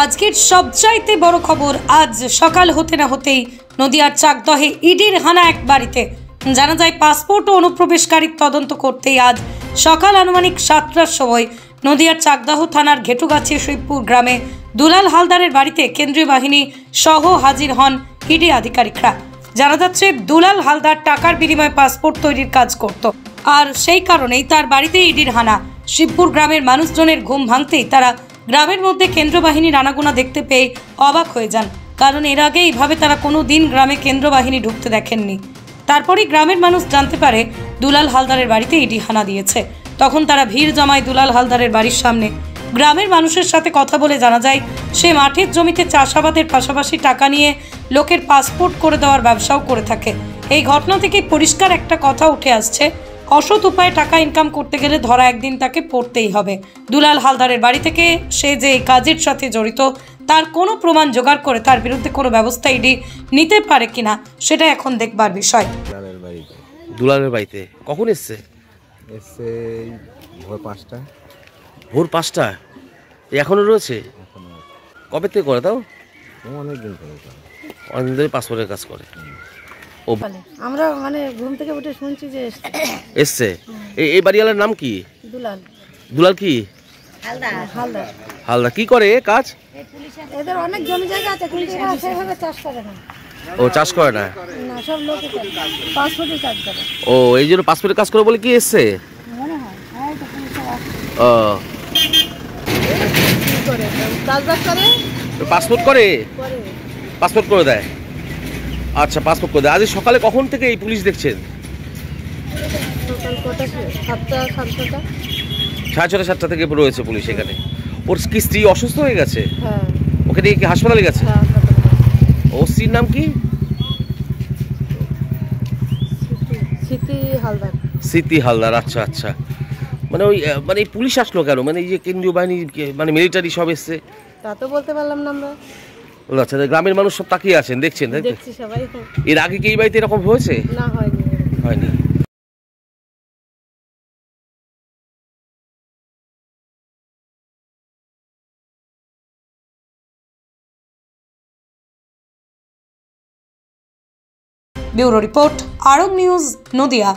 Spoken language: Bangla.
আজকের সবচাইতে বড় খবর, আজ সকাল হতে না হতেই নদিয়ার চাকদহে ইডির হানা এক বাড়িতে। জানা যায়, পাসপোর্ট ও অনুপ্রবেশকারীর তদন্ত করতেই আজ সকাল আনুমানিক 7টার সময় নদিয়ার চাকদহ থানার ঘেটুগাছি শিবপুর গ্রামে দুলাল হালদারের বাড়িতে কেন্দ্রীয় বাহিনী সহ হাজির হন ইডি আধিকারিকরা। জানা যাচ্ছে, দুলাল হালদার টাকার বিনিময়ে পাসপোর্ট তৈরির কাজ করত, আর সেই কারণেই তার বাড়িতে ইডির হানা। শিবপুর গ্রামের মানুষজনের ঘুম ভাঙতেই তারা গ্রামের মধ্যে কেন্দ্র বাহিনীর আনাগোনা দেখতে পেয়ে অবাক হয়ে যান, কারণ এর আগে এইভাবে তারা কোনো দিন গ্রামে কেন্দ্র বাহিনী ঢুকতে দেখেননি। তারপরেই গ্রামের মানুষ জানতে পারে দুলাল হালদারের বাড়িতে ইডি হানা দিয়েছে। তখন তারা ভিড় জমায় দুলাল হালদারের বাড়ির সামনে। গ্রামের মানুষের সাথে কথা বলে জানা যায়, সে মাঠের জমিতে চাষাবাদের পাশাপাশি টাকা নিয়ে লোকের পাসপোর্ট করে দেওয়ার ব্যবসাও করে থাকে। এই ঘটনা থেকে পরিষ্কার একটা কথা উঠে আসছে, অসৎ উপায়ে টাকা ইনকাম করতে গেলে ধরা একদিন তাকে পড়তেই হবে। দুলাল হালদারের বাড়ি থেকে সে যে এই কাজের সাথে জড়িত তার কোনো প্রমাণ জোগাড় করে তার বিরুদ্ধে কোনো ব্যবস্থা ইডি নিতে পারে কিনা, সেটা এখন দেখবার বিষয়। দুলালের বাড়িতে কখন এসছে? ভোর 5টা। ভোর 5টা? এখনো রয়েছে? কবে থেকে করে তাও? অনেকদিন করে, অনেকদিন ধরে পাসপোর্টের কাজ করে। ও আমরা ঘুম থেকে উঠে শুনছি যে এসছে। এই বাড়িওয়ালার নাম কি? দুলাল। দুলাল কি? হালদার। হালদার কি করে কাজ? এদের অনেক জমি জায়গা আছে, কিন্তু এরা সেভাবে চাষ করে না। ও চাষ করে না? না, সব লোকে পাসপোর্টের কাজ করে। ও এই জন্য পাসপোর্টের কাজ করে বলে কি এসছে? মনে হয় হ্যাঁ, তো পুলিশের আছে। ও কি করে কাজ করে? পাসপোর্ট করে? পাসপোর্ট করে দেয়। আচ্ছা, পাসপোর্ট করে দেয়। আজ সকালে কখন থেকে এই পুলিশ দেখছেন? সকাল কটা? 7টা, 7টা। 6:30 7টা থেকে রয়েছে পুলিশ এখানে। ওর কি স্ত্রী অসুস্থ হয়ে গেছে? হ্যাঁ। ওকে নিয়ে কি হাসপাতালে গেছে? ওর স্ত্রীর নাম কি? স্মৃতি হালদার। স্মৃতি হালদার। আচ্ছা আচ্ছা। ওই পুলিশ আসলো কেন? এই যে কেন্দ্রীয় বাহিনী মিলিটারি সব এসছে। তা তো বলতে পারলাম না আমরা। আচ্ছা, গ্রামের মানুষ সব তাকিয়ে আছেন, দেখছেন? দেখছি সবাই। এর আগে কি এই বাড়িতে এরকম হয়েছে? না, হয়নি। হয়নি। ব্যুরো রিপোর্ট, আরং নিউজ, নদিয়া।